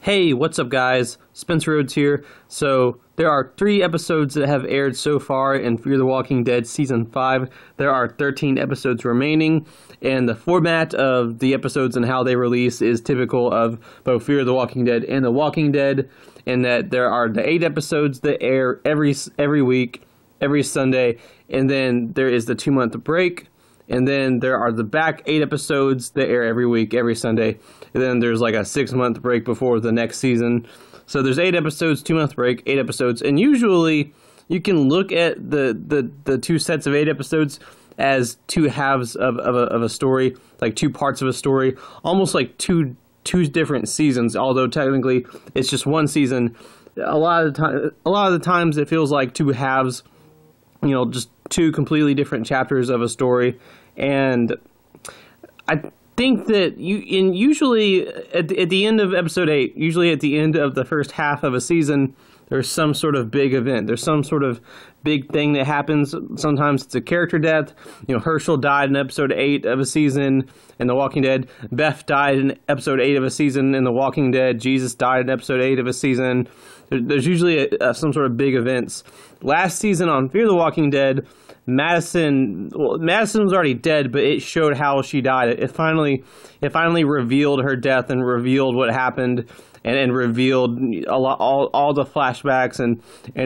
Hey, what's up guys? Spencer Rhodes here. So, there are 3 episodes that have aired so far in Fear the Walking Dead Season 5. There are 13 episodes remaining, and the format of the episodes and how they release is typical of both Fear the Walking Dead and The Walking Dead, in that there are the 8 episodes that air every week, every Sunday, and then there is the 2-month break. And then there are the back 8 episodes that air every week, every Sunday. And then there's like a 6-month break before the next season. So there's 8 episodes, 2-month break, 8 episodes. And usually you can look at the 2 sets of 8 episodes as 2 halves of a story, like 2 parts of a story, almost like two different seasons, although technically it's just one season. A lot of the times it feels like 2 halves, just 2 completely different chapters of a story. And I think that usually at the end of episode 8, usually at the end of the first half of a season, there's some sort of big event. There's some sort of big thing that happens. Sometimes it's a character death. Herschel died in episode 8 of a season in The Walking Dead. Beth died in episode 8 of a season in The Walking Dead. Jesus died in episode 8 of a season. There's usually some sort of big events. Last season on Fear the Walking Dead, Madison was already dead, but it showed how she died. It finally revealed her death and revealed what happened, and revealed all the flashbacks and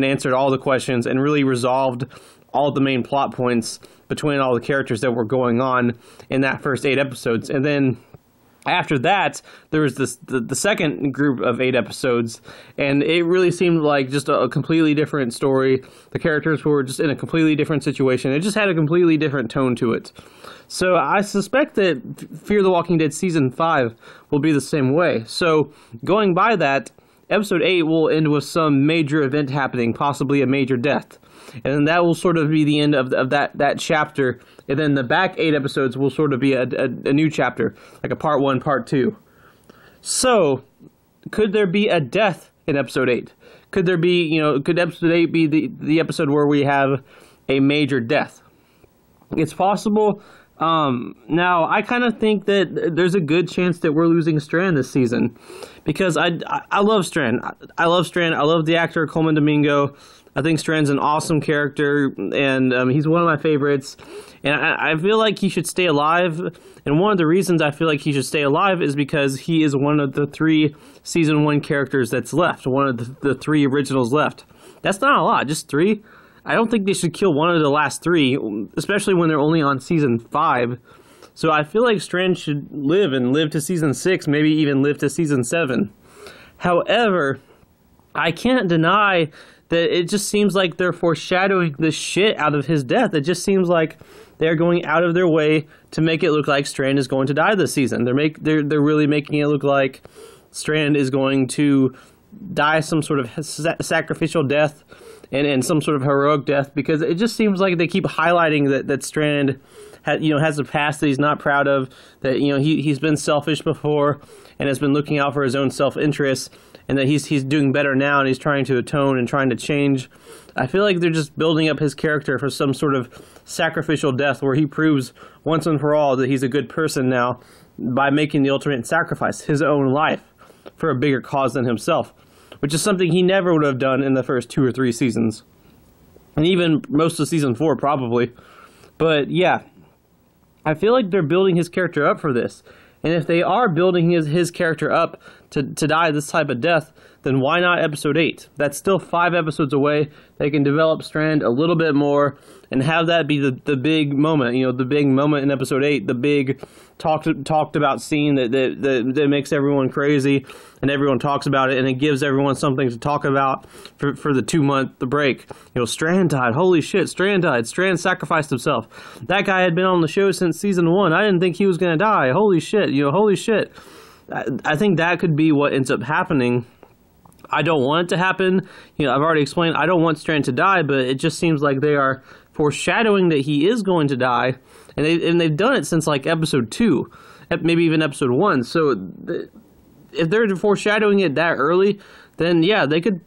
answered all the questions and really resolved all the main plot points between all the characters that were going on in that first 8 episodes. And then after that, there was the second group of 8 episodes, and it really seemed like just a completely different story. The characters were just in a completely different situation. It just had a completely different tone to it. So I suspect that Fear the Walking Dead Season 5 will be the same way. So going by that, Episode 8 will end with some major event happening, possibly a major death. And then that will sort of be the end of that chapter. And then the back 8 episodes will sort of be a new chapter, like a part 1, part 2. So, could there be a death in episode 8? Could there be, could episode 8 be the episode where we have a major death? It's possible. Now, I kind of think that there's a good chance that we're losing Strand this season, because I love Strand. I love Strand. I love the actor Coleman Domingo. I think Strand's an awesome character, and he's one of my favorites. And I feel like he should stay alive. And one of the reasons I feel like he should stay alive is because he is one of the 3 season 1 characters that's left. One of the 3 originals left. That's not a lot, just 3. I don't think they should kill one of the last 3, especially when they're only on season 5. So I feel like Strand should live to season 6, maybe even live to season 7. However, I can't deny that it just seems like they're foreshadowing the shit out of his death. It just seems like they're going out of their way to make it look like Strand is going to die this season. They're really making it look like Strand is going to die some sort of sacrificial death and some sort of heroic death, because it just seems like they keep highlighting that Strand has a past that he's not proud of, that he's been selfish before and has been looking out for his own self-interest, and that he's doing better now and he's trying to atone and trying to change. I feel like they're just building up his character for some sort of sacrificial death where he proves once and for all that he's a good person now by making the ultimate sacrifice, his own life, for a bigger cause than himself, which is something he never would have done in the first 2 or 3 seasons. And even most of season 4, probably. But yeah, I feel like they're building his character up for this. And if they are building his character up to die this type of death, then why not episode 8? That's still 5 episodes away. They can develop Strand a little bit more and have that be the big moment, the big moment in episode 8, the big talked about scene that makes everyone crazy and everyone talks about it, and it gives everyone something to talk about for the 2-month break. Strand died. Holy shit, Strand died. Strand sacrificed himself. That guy had been on the show since season 1. I didn't think he was going to die. Holy shit, holy shit. I think that could be what ends up happening. I don't want it to happen. I've already explained I don't want Strand to die, but it just seems like they are foreshadowing that he is going to die, and they've done it since like episode 2, maybe even episode 1. So if they're foreshadowing it that early, then yeah, they could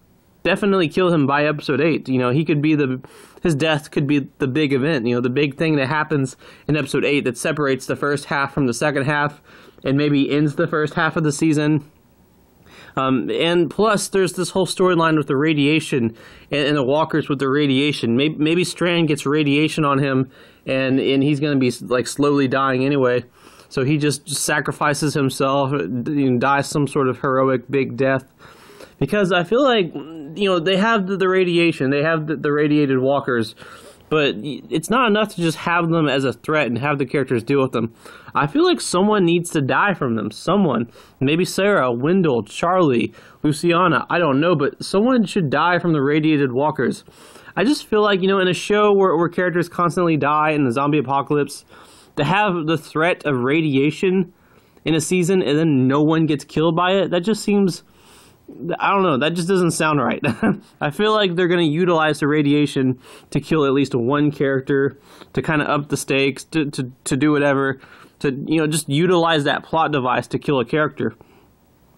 definitely kill him by episode 8. He could be his death could be the big event, the big thing that happens in episode 8 that separates the first half from the second half and maybe ends the first half of the season. And plus, there's this whole storyline with the radiation and the walkers with the radiation. Maybe Strand gets radiation on him, and he's going to be like slowly dying anyway. So he just sacrifices himself, dies some sort of heroic big death. Because I feel like, they have the radiation, they have the radiated walkers, but it's not enough to just have them as a threat and have the characters deal with them. I feel like someone needs to die from them. Someone. Maybe Sarah, Wendell, Charlie, Luciana, I don't know, but someone should die from the radiated walkers. I just feel like, in a show where characters constantly die in the zombie apocalypse, to have the threat of radiation in a season and then no one gets killed by it, that just seems... I don't know, that just doesn't sound right. I feel like they're going to utilize the radiation to kill at least one character, to kind of up the stakes, to do whatever, to, just utilize that plot device to kill a character.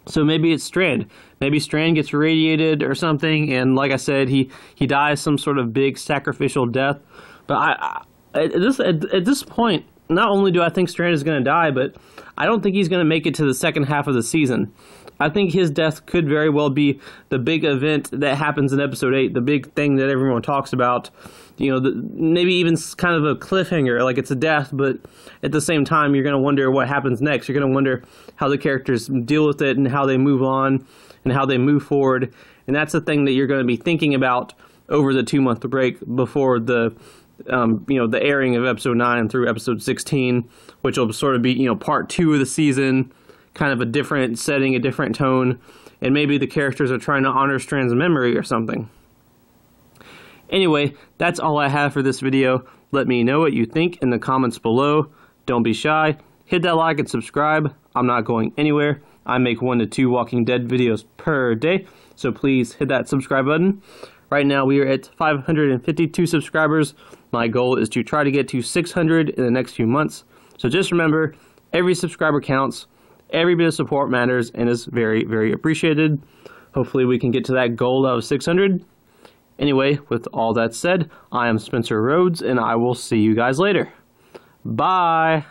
So maybe it's Strand. Maybe Strand gets radiated or something, and like I said, he dies some sort of big sacrificial death. But at this point, not only do I think Strand is going to die, but I don't think he's going to make it to the second half of the season. I think his death could very well be the big event that happens in episode 8, the big thing that everyone talks about. Maybe even kind of a cliffhanger, like it's a death, but at the same time, you're going to wonder what happens next. You're going to wonder how the characters deal with it and how they move on and how they move forward. And that's the thing that you're going to be thinking about over the 2-month break before the airing of episode 9 through episode 16, which will sort of be, part 2 of the season, kind of a different setting, a different tone, and maybe the characters are trying to honor Strand's memory or something. Anyway, that's all I have for this video. Let me know what you think in the comments below. Don't be shy. Hit that like and subscribe. I'm not going anywhere. I make 1 to 2 Walking Dead videos per day, so please hit that subscribe button. Right now we are at 552 subscribers. My goal is to try to get to 600 in the next few months. So just remember, every subscriber counts. Every bit of support matters and is very, very appreciated. Hopefully we can get to that goal of 600. Anyway, with all that said, I am Spencer Rhodes, and I will see you guys later. Bye!